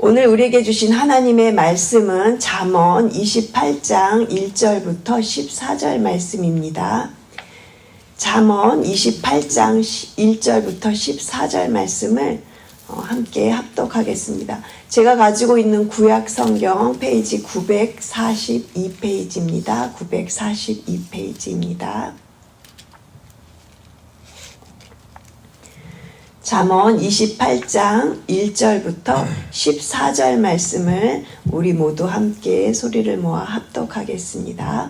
오늘 우리에게 주신 하나님의 말씀은 잠언 28장 1절부터 14절 말씀입니다. 잠언 28장 1절부터 14절 말씀을 함께 합독하겠습니다. 제가 가지고 있는 구약 성경 페이지 942페이지입니다. 942페이지입니다. 잠언 28장 1절부터 14절 말씀을 우리 모두 함께 소리를 모아 합독하겠습니다.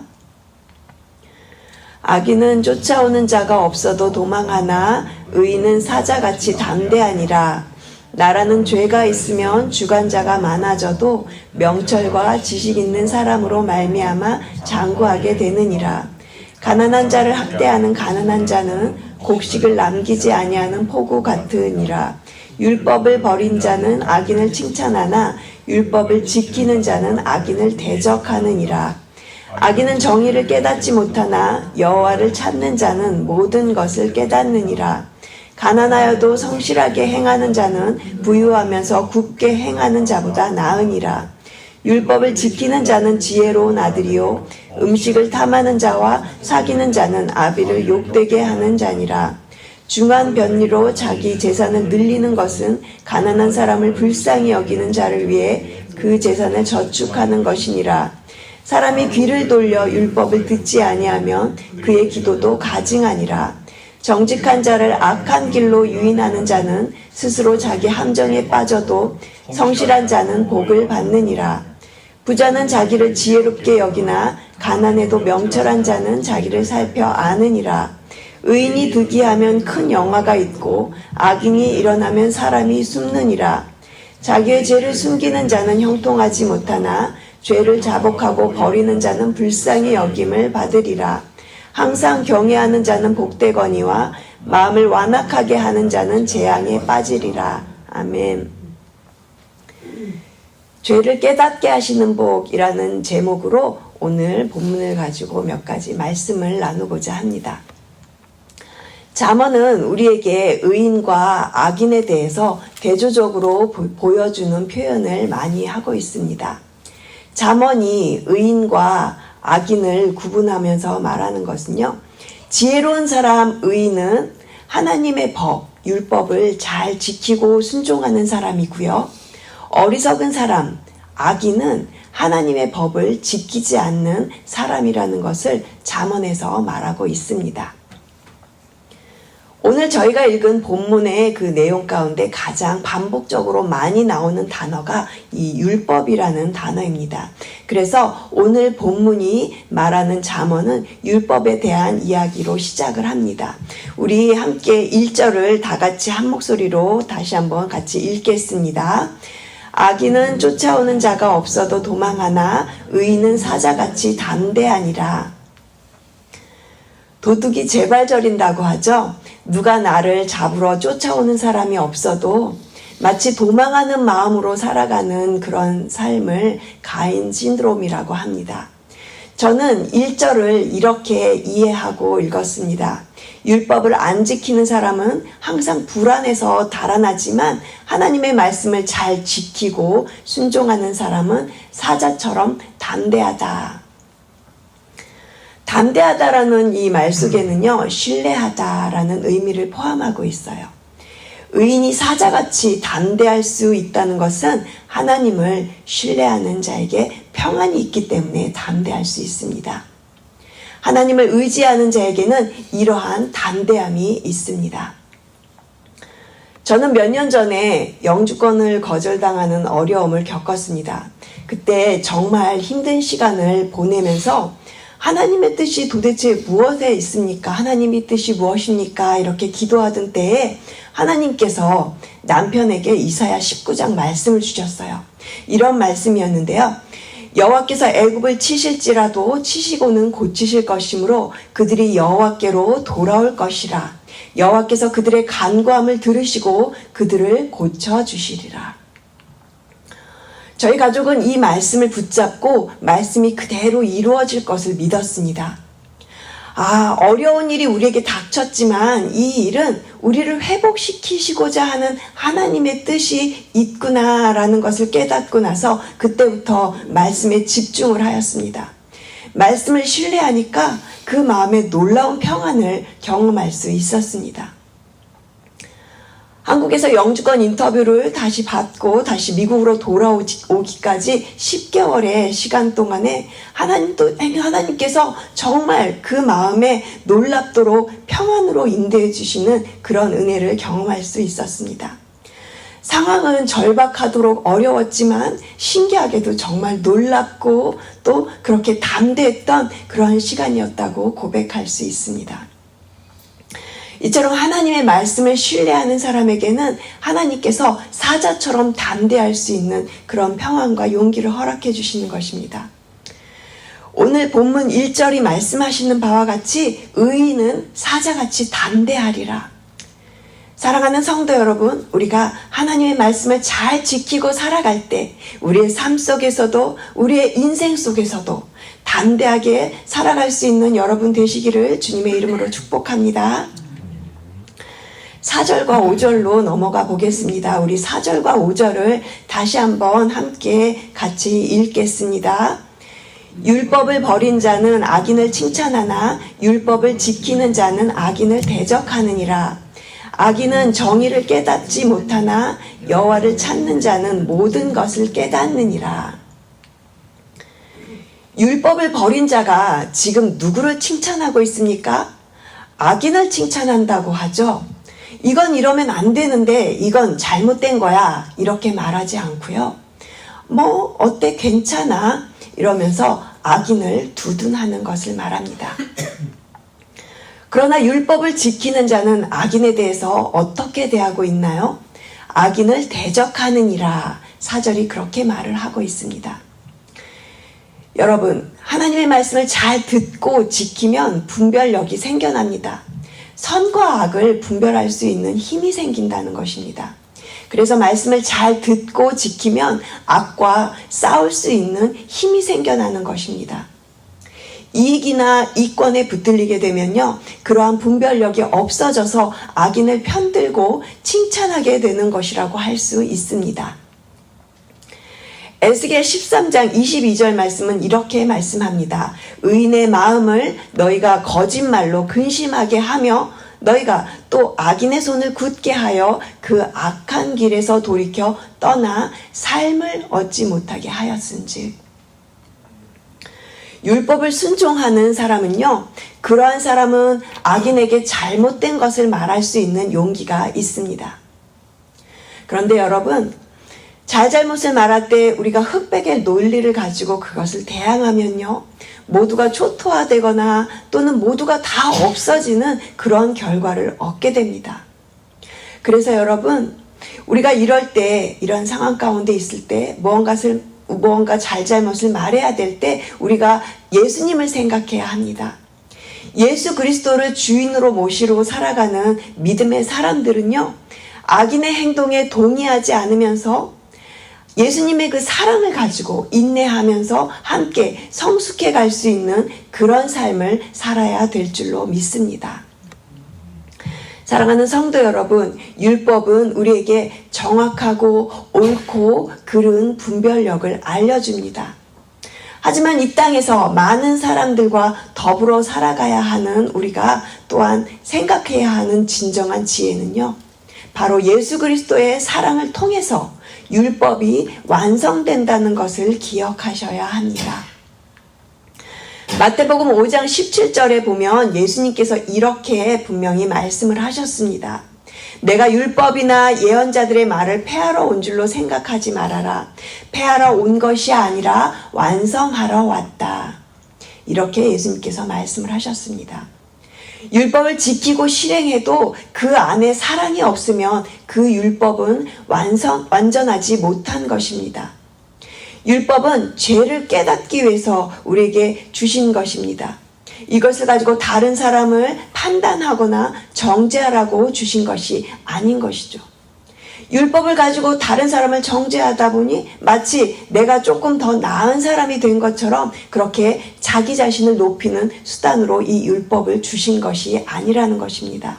악인은 쫓아오는 자가 없어도 도망하나 의인은 사자같이 담대하니라. 나라는 죄가 있으면 주관자가 많아져도 명철과 지식 있는 사람으로 말미암아 장구하게 되느니라. 가난한 자를 학대하는 가난한 자는 곡식을 남기지 아니하는 포구 같으니라. 율법을 버린 자는 악인을 칭찬하나 율법을 지키는 자는 악인을 대적하느니라. 악인은 정의를 깨닫지 못하나 여호와를 찾는 자는 모든 것을 깨닫느니라. 가난하여도 성실하게 행하는 자는 부유하면서 굳게 행하는 자보다 나으니라. 율법을 지키는 자는 지혜로운 아들이요 음식을 탐하는 자와 사귀는 자는 아비를 욕되게 하는 자니라. 중한 변리로 자기 재산을 늘리는 것은 가난한 사람을 불쌍히 여기는 자를 위해 그 재산을 저축하는 것이니라. 사람이 귀를 돌려 율법을 듣지 아니하면 그의 기도도 가증하니라. 정직한 자를 악한 길로 유인하는 자는 스스로 자기 함정에 빠져도 성실한 자는 복을 받느니라. 부자는 자기를 지혜롭게 여기나 가난해도 명철한 자는 자기를 살펴 아느니라. 의인이 득이하면 큰 영화가 있고 악인이 일어나면 사람이 숨느니라. 자기의 죄를 숨기는 자는 형통하지 못하나 죄를 자복하고 버리는 자는 불쌍히 여김을 받으리라. 항상 경외하는 자는 복되거니와 마음을 완악하게 하는 자는 재앙에 빠지리라. 아멘. 죄를 깨닫게 하시는 복이라는 제목으로 오늘 본문을 가지고 몇 가지 말씀을 나누고자 합니다. 잠언은 우리에게 의인과 악인에 대해서 대조적으로 보여주는 표현을 많이 하고 있습니다. 잠언이 의인과 악인을 구분하면서 말하는 것은요. 지혜로운 사람 의인은 하나님의 법, 율법을 잘 지키고 순종하는 사람이고요. 어리석은 사람, 악인은 하나님의 법을 지키지 않는 사람이라는 것을 잠언에서 말하고 있습니다. 오늘 저희가 읽은 본문의 그 내용 가운데 가장 반복적으로 많이 나오는 단어가 이 율법이라는 단어입니다. 그래서 오늘 본문이 말하는 잠언은 율법에 대한 이야기로 시작을 합니다. 우리 함께 1절을 다 같이 한 목소리로 다시 한번 같이 읽겠습니다. 악인은 쫓아오는 자가 없어도 도망하나 의인은 사자같이 담대하니라. 도둑이 재발저린다고 하죠. 누가 나를 잡으러 쫓아오는 사람이 없어도 마치 도망하는 마음으로 살아가는 그런 삶을 가인 신드롬이라고 합니다. 저는 1절을 이렇게 이해하고 읽었습니다. 율법을 안 지키는 사람은 항상 불안해서 달아나지만 하나님의 말씀을 잘 지키고 순종하는 사람은 사자처럼 담대하다. 담대하다라는 이 말 속에는요, 신뢰하다라는 의미를 포함하고 있어요. 의인이 사자같이 담대할 수 있다는 것은 하나님을 신뢰하는 자에게 평안이 있기 때문에 담대할 수 있습니다. 하나님을 의지하는 자에게는 이러한 담대함이 있습니다. 저는 몇 년 전에 영주권을 거절당하는 어려움을 겪었습니다. 그때 정말 힘든 시간을 보내면서 하나님의 뜻이 도대체 무엇에 있습니까? 하나님의 뜻이 무엇입니까? 이렇게 기도하던 때에 하나님께서 남편에게 이사야 19장 말씀을 주셨어요. 이런 말씀이었는데요. 여호와께서 애굽을 치실지라도 치시고는 고치실 것이므로 그들이 여호와께로 돌아올 것이라. 여호와께서 그들의 간구함을 들으시고 그들을 고쳐주시리라. 저희 가족은 이 말씀을 붙잡고 말씀이 그대로 이루어질 것을 믿었습니다. 어려운 일이 우리에게 닥쳤지만 이 일은 우리를 회복시키시고자 하는 하나님의 뜻이 있구나라는 것을 깨닫고 나서 그때부터 말씀에 집중을 하였습니다. 말씀을 신뢰하니까 그 마음에 놀라운 평안을 경험할 수 있었습니다. 한국에서 영주권 인터뷰를 다시 받고 다시 미국으로 돌아오기까지 10개월의 시간 동안에 하나님께서 정말 그 마음에 놀랍도록 평안으로 인도해 주시는 그런 은혜를 경험할 수 있었습니다. 상황은 절박하도록 어려웠지만 신기하게도 정말 놀랍고 또 그렇게 담대했던 그러한 시간이었다고 고백할 수 있습니다. 이처럼 하나님의 말씀을 신뢰하는 사람에게는 하나님께서 사자처럼 담대할 수 있는 그런 평안과 용기를 허락해 주시는 것입니다. 오늘 본문 1절이 말씀하시는 바와 같이 의인은 사자같이 담대하리라. 사랑하는 성도 여러분, 우리가 하나님의 말씀을 잘 지키고 살아갈 때 우리의 삶 속에서도 우리의 인생 속에서도 담대하게 살아갈 수 있는 여러분 되시기를 주님의 이름으로 축복합니다. 4절과 5절로 넘어가 보겠습니다. 우리 4절과 5절을 다시 한번 함께 같이 읽겠습니다. 율법을 버린 자는 악인을 칭찬하나 율법을 지키는 자는 악인을 대적하느니라. 악인은 정의를 깨닫지 못하나 여호와를 찾는 자는 모든 것을 깨닫느니라. 율법을 버린 자가 지금 누구를 칭찬하고 있습니까? 악인을 칭찬한다고 하죠. 이건 이러면 안 되는데 이건 잘못된 거야 이렇게 말하지 않고요. 어때 괜찮아 이러면서 악인을 두둔하는 것을 말합니다. 그러나 율법을 지키는 자는 악인에 대해서 어떻게 대하고 있나요? 악인을 대적하느니라. 4절이 그렇게 말을 하고 있습니다. 여러분, 하나님의 말씀을 잘 듣고 지키면 분별력이 생겨납니다. 선과 악을 분별할 수 있는 힘이 생긴다는 것입니다. 그래서 말씀을 잘 듣고 지키면 악과 싸울 수 있는 힘이 생겨나는 것입니다. 이익이나 이권에 붙들리게 되면요, 그러한 분별력이 없어져서 악인을 편들고 칭찬하게 되는 것이라고 할 수 있습니다. 에스겔 13장 22절 말씀은 이렇게 말씀합니다. 의인의 마음을 너희가 거짓말로 근심하게 하며 너희가 또 악인의 손을 굳게 하여 그 악한 길에서 돌이켜 떠나 삶을 얻지 못하게 하였은즉. 율법을 순종하는 사람은요, 그러한 사람은 악인에게 잘못된 것을 말할 수 있는 용기가 있습니다. 그런데 여러분, 잘잘못을 말할 때 우리가 흑백의 논리를 가지고 그것을 대항하면요, 모두가 초토화되거나 또는 모두가 다 없어지는 그런 결과를 얻게 됩니다. 그래서 여러분, 우리가 이럴 때, 이런 상황 가운데 있을 때 무언가 잘잘못을 말해야 될 때 우리가 예수님을 생각해야 합니다. 예수 그리스도를 주인으로 모시고 살아가는 믿음의 사람들은요, 악인의 행동에 동의하지 않으면서 예수님의 그 사랑을 가지고 인내하면서 함께 성숙해 갈 수 있는 그런 삶을 살아야 될 줄로 믿습니다. 사랑하는 성도 여러분, 율법은 우리에게 정확하고 옳고 그른 분별력을 알려줍니다. 하지만 이 땅에서 많은 사람들과 더불어 살아가야 하는 우리가 또한 생각해야 하는 진정한 지혜는요, 바로 예수 그리스도의 사랑을 통해서 율법이 완성된다는 것을 기억하셔야 합니다. 마태복음 5장 17절에 보면 예수님께서 이렇게 분명히 말씀을 하셨습니다. 내가 율법이나 예언자들의 말을 폐하러 온 줄로 생각하지 말아라. 폐하러 온 것이 아니라 완성하러 왔다. 이렇게 예수님께서 말씀을 하셨습니다. 율법을 지키고 실행해도 그 안에 사랑이 없으면 그 율법은 완전하지 못한 것입니다. 율법은 죄를 깨닫기 위해서 우리에게 주신 것입니다. 이것을 가지고 다른 사람을 판단하거나 정죄하라고 주신 것이 아닌 것이죠. 율법을 가지고 다른 사람을 정죄하다 보니 마치 내가 조금 더 나은 사람이 된 것처럼 그렇게 자기 자신을 높이는 수단으로 이 율법을 주신 것이 아니라는 것입니다.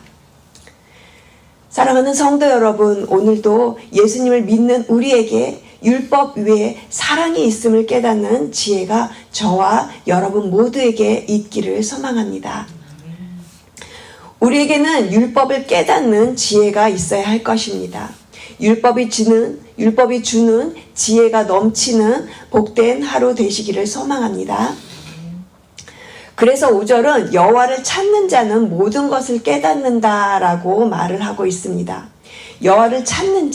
사랑하는 성도 여러분, 오늘도 예수님을 믿는 우리에게 율법 위에 사랑이 있음을 깨닫는 지혜가 저와 여러분 모두에게 있기를 소망합니다. 우리에게는 율법을 깨닫는 지혜가 있어야 할 것입니다. 율법이 주는 지혜가 넘치는 복된 하루 되시기를 소망합니다. 그래서 5절은 여호와를 찾는 자는 모든 것을 깨닫는다라고 말을 하고 있습니다. 여호와를 찾는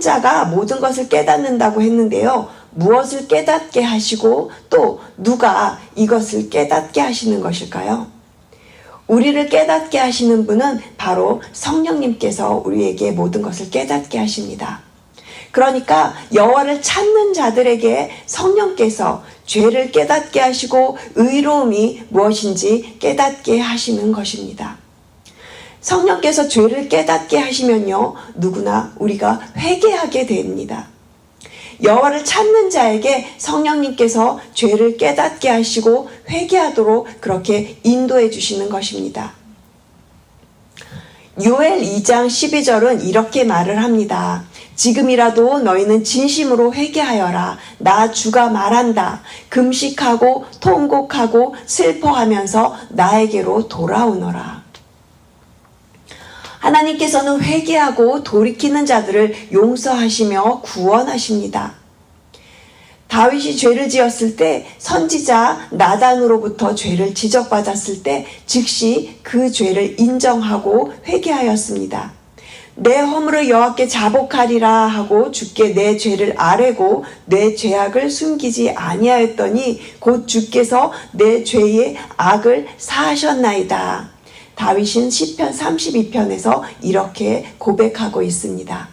자가 모든 것을 깨닫는다고 했는데요. 무엇을 깨닫게 하시고 또 누가 이것을 깨닫게 하시는 것일까요? 우리를 깨닫게 하시는 분은 바로 성령님께서 우리에게 모든 것을 깨닫게 하십니다. 그러니까 여호와를 찾는 자들에게 성령께서 죄를 깨닫게 하시고 의로움이 무엇인지 깨닫게 하시는 것입니다. 성령께서 죄를 깨닫게 하시면요, 누구나 우리가 회개하게 됩니다. 여호와를 찾는 자에게 성령님께서 죄를 깨닫게 하시고 회개하도록 그렇게 인도해 주시는 것입니다. 요엘 2장 12절은 이렇게 말을 합니다. 지금이라도 너희는 진심으로 회개하여라. 나 주가 말한다. 금식하고 통곡하고 슬퍼하면서 나에게로 돌아오너라. 하나님께서는 회개하고 돌이키는 자들을 용서하시며 구원하십니다. 다윗이 죄를 지었을 때 선지자 나단으로부터 죄를 지적받았을 때 즉시 그 죄를 인정하고 회개하였습니다. 내 허물을 여호와께 자복하리라 하고 주께 내 죄를 아뢰고 내 죄악을 숨기지 아니하였더니 곧 주께서 내 죄의 악을 사하셨나이다. 다윗은 시편 32편에서 이렇게 고백하고 있습니다.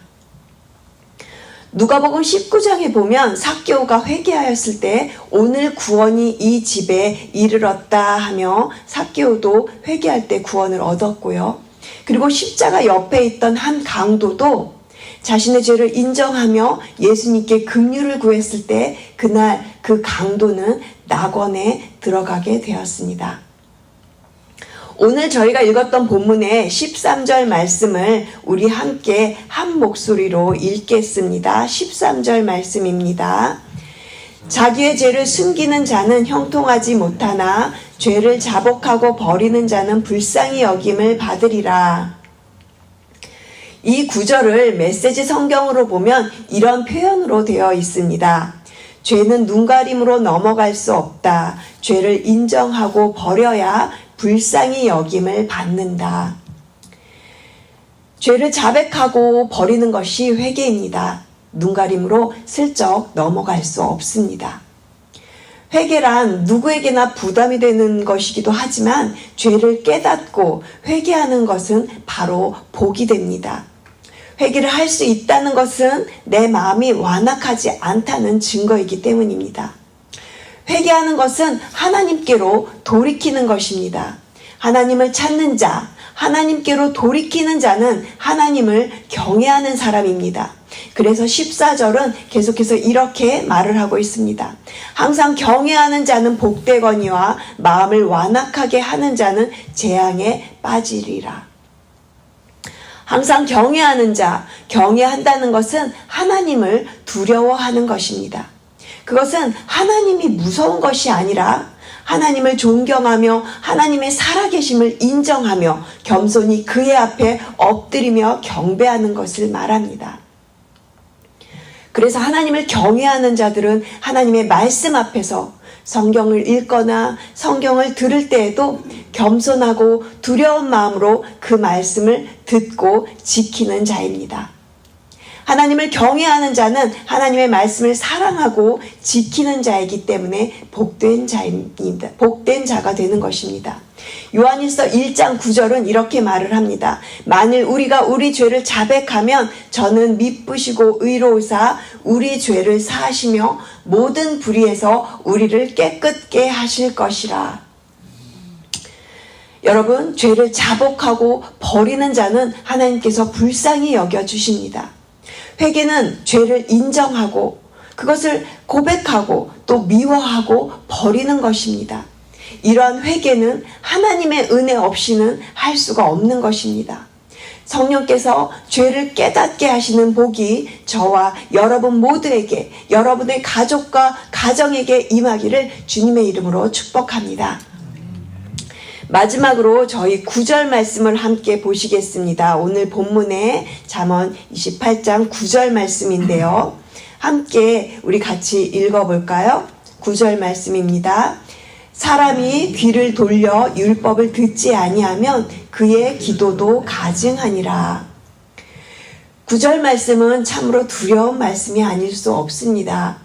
누가복음 19장에 보면 삭개오가 회개하였을 때 오늘 구원이 이 집에 이르렀다 하며 삭개오도 회개할 때 구원을 얻었고요. 그리고 십자가 옆에 있던 한 강도도 자신의 죄를 인정하며 예수님께 긍휼을 구했을 때 그날 그 강도는 낙원에 들어가게 되었습니다. 오늘 저희가 읽었던 본문의 13절 말씀을 우리 함께 한 목소리로 읽겠습니다. 13절 말씀입니다. 자기의 죄를 숨기는 자는 형통하지 못하나 죄를 자복하고 버리는 자는 불쌍히 여김을 받으리라. 이 구절을 메시지 성경으로 보면 이런 표현으로 되어 있습니다. 죄는 눈가림으로 넘어갈 수 없다. 죄를 인정하고 버려야 불쌍히 여김을 받는다. 죄를 자백하고 버리는 것이 회개입니다. 눈가림으로 슬쩍 넘어갈 수 없습니다. 회개란 누구에게나 부담이 되는 것이기도 하지만 죄를 깨닫고 회개하는 것은 바로 복이 됩니다. 회개를 할 수 있다는 것은 내 마음이 완악하지 않다는 증거이기 때문입니다. 회개하는 것은 하나님께로 돌이키는 것입니다. 하나님을 찾는 자, 하나님께로 돌이키는 자는 하나님을 경외하는 사람입니다. 그래서 14절은 계속해서 이렇게 말을 하고 있습니다. 항상 경외하는 자는 복되거니와 마음을 완악하게 하는 자는 재앙에 빠지리라. 항상 경외하는 자, 경외한다는 것은 하나님을 두려워하는 것입니다. 그것은 하나님이 무서운 것이 아니라 하나님을 존경하며 하나님의 살아계심을 인정하며 겸손히 그의 앞에 엎드리며 경배하는 것을 말합니다. 그래서 하나님을 경외하는 자들은 하나님의 말씀 앞에서 성경을 읽거나 성경을 들을 때에도 겸손하고 두려운 마음으로 그 말씀을 듣고 지키는 자입니다. 하나님을 경외하는 자는 하나님의 말씀을 사랑하고 지키는 자이기 때문에 복된 자입니다. 복된 자가 되는 것입니다. 요한일서 1장 9절은 이렇게 말을 합니다. 만일 우리가 우리 죄를 자백하면 저는 미쁘시고 의로우사 우리 죄를 사하시며 모든 불의에서 우리를 깨끗게 하실 것이라. 여러분, 죄를 자복하고 버리는 자는 하나님께서 불쌍히 여겨주십니다. 회개는 죄를 인정하고 그것을 고백하고 또 미워하고 버리는 것입니다. 이러한 회개는 하나님의 은혜 없이는 할 수가 없는 것입니다. 성령께서 죄를 깨닫게 하시는 복이 저와 여러분 모두에게, 여러분의 가족과 가정에게 임하기를 주님의 이름으로 축복합니다. 마지막으로 저희 9절 말씀을 함께 보시겠습니다. 오늘 본문의 잠언 28장 9절 말씀인데요. 함께 우리 같이 읽어볼까요? 9절 말씀입니다. 사람이 귀를 돌려 율법을 듣지 아니하면 그의 기도도 가증하니라. 9절 말씀은 참으로 두려운 말씀이 아닐 수 없습니다.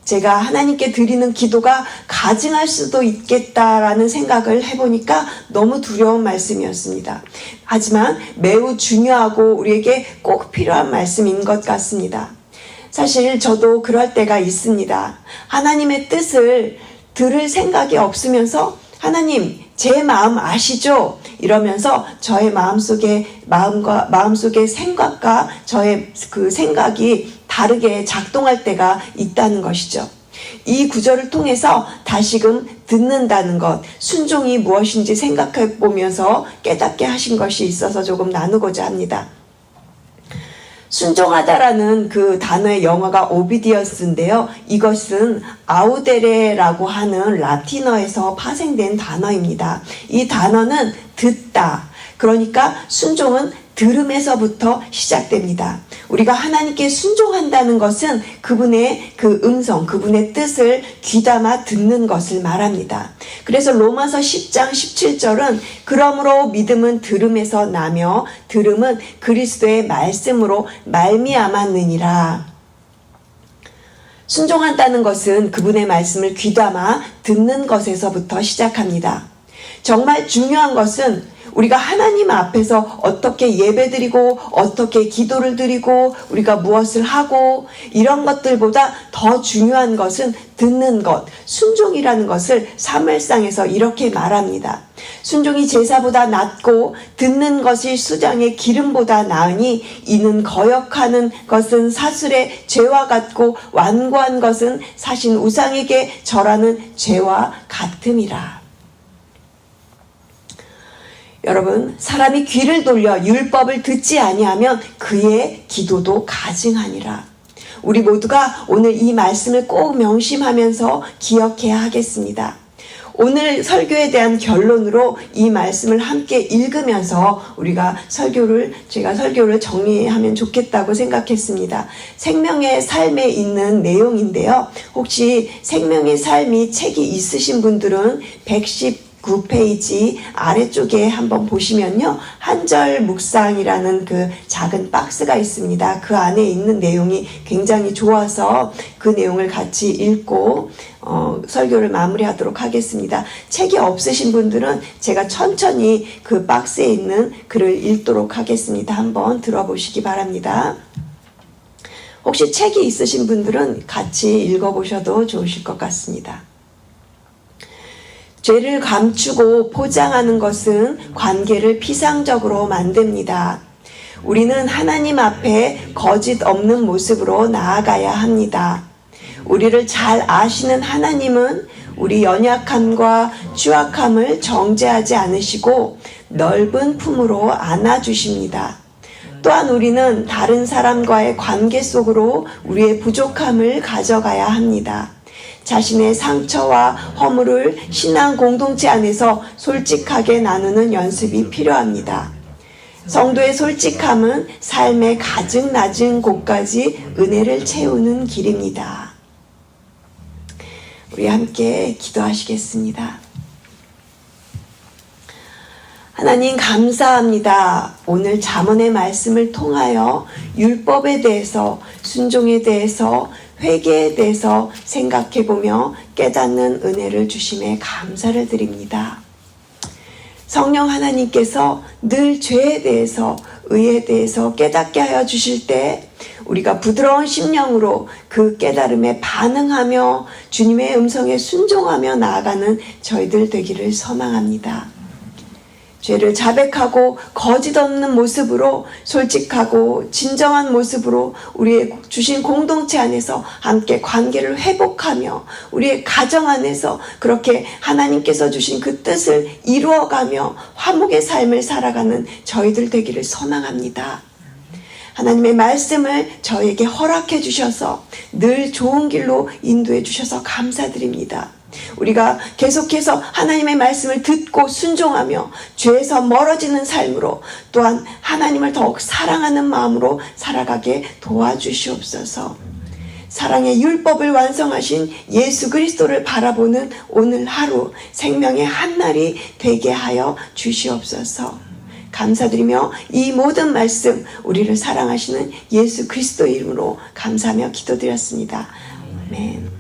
제가 하나님께 드리는 기도가 가증할 수도 있겠다라는 생각을 해보니까 너무 두려운 말씀이었습니다. 하지만 매우 중요하고 우리에게 꼭 필요한 말씀인 것 같습니다. 사실 저도 그럴 때가 있습니다. 하나님의 뜻을 들을 생각이 없으면서 하나님 제 마음 아시죠? 이러면서 저의 마음속의 생각과 저의 그 생각이 다르게 작동할 때가 있다는 것이죠. 이 구절을 통해서 다시금 듣는다는 것, 순종이 무엇인지 생각해 보면서 깨닫게 하신 것이 있어서 조금 나누고자 합니다. 순종하다라는 그 단어의 영어가 오비디언스인데요. 이것은 아우데레라고 하는 라틴어에서 파생된 단어입니다. 이 단어는 듣다. 그러니까 순종은 들음에서부터 시작됩니다. 우리가 하나님께 순종한다는 것은 그분의 그 음성, 그분의 뜻을 귀담아 듣는 것을 말합니다. 그래서 로마서 10장 17절은 그러므로 믿음은 들음에서 나며 들음은 그리스도의 말씀으로 말미암았느니라. 순종한다는 것은 그분의 말씀을 귀담아 듣는 것에서부터 시작합니다. 정말 중요한 것은 우리가 하나님 앞에서 어떻게 예배드리고 어떻게 기도를 드리고 우리가 무엇을 하고 이런 것들보다 더 중요한 것은 듣는 것, 순종이라는 것을 사무엘상에서 이렇게 말합니다. 순종이 제사보다 낫고 듣는 것이 수장의 기름보다 나으니 이는 거역하는 것은 사슬의 죄와 같고 완고한 것은 사신 우상에게 절하는 죄와 같음이라. 여러분, 사람이 귀를 돌려 율법을 듣지 아니하면 그의 기도도 가증하니라. 우리 모두가 오늘 이 말씀을 꼭 명심하면서 기억해야 하겠습니다. 오늘 설교에 대한 결론으로 이 말씀을 함께 읽으면서 제가 설교를 정리하면 좋겠다고 생각했습니다. 생명의 삶에 있는 내용인데요. 혹시 생명의 삶이 책이 있으신 분들은 119페이지 아래쪽에 한번 보시면요. 한절 묵상이라는 그 작은 박스가 있습니다. 그 안에 있는 내용이 굉장히 좋아서 그 내용을 같이 읽고 설교를 마무리하도록 하겠습니다. 책이 없으신 분들은 제가 천천히 그 박스에 있는 글을 읽도록 하겠습니다. 한번 들어보시기 바랍니다. 혹시 책이 있으신 분들은 같이 읽어보셔도 좋으실 것 같습니다. 죄를 감추고 포장하는 것은 관계를 피상적으로 만듭니다. 우리는 하나님 앞에 거짓 없는 모습으로 나아가야 합니다. 우리를 잘 아시는 하나님은 우리 연약함과 추악함을 정죄하지 않으시고 넓은 품으로 안아주십니다. 또한 우리는 다른 사람과의 관계 속으로 우리의 부족함을 가져가야 합니다. 자신의 상처와 허물을 신앙 공동체 안에서 솔직하게 나누는 연습이 필요합니다. 성도의 솔직함은 삶의 가증 낮은 곳까지 은혜를 채우는 길입니다. 우리 함께 기도하시겠습니다. 하나님 감사합니다. 오늘 잠언의 말씀을 통하여 율법에 대해서, 순종에 대해서, 회개에 대해서 생각해보며 깨닫는 은혜를 주심에 감사를 드립니다. 성령 하나님께서 늘 죄에 대해서, 의에 대해서 깨닫게 하여 주실 때 우리가 부드러운 심령으로 그 깨달음에 반응하며 주님의 음성에 순종하며 나아가는 저희들 되기를 소망합니다. 죄를 자백하고 거짓 없는 모습으로 솔직하고 진정한 모습으로 우리의 주신 공동체 안에서 함께 관계를 회복하며 우리의 가정 안에서 그렇게 하나님께서 주신 그 뜻을 이루어가며 화목의 삶을 살아가는 저희들 되기를 소망합니다. 하나님의 말씀을 저에게 허락해 주셔서 늘 좋은 길로 인도해 주셔서 감사드립니다. 우리가 계속해서 하나님의 말씀을 듣고 순종하며 죄에서 멀어지는 삶으로 또한 하나님을 더욱 사랑하는 마음으로 살아가게 도와주시옵소서. 사랑의 율법을 완성하신 예수 그리스도를 바라보는 오늘 하루 생명의 한날이 되게 하여 주시옵소서. 감사드리며 이 모든 말씀 우리를 사랑하시는 예수 그리스도 이름으로 감사하며 기도드렸습니다. 아멘.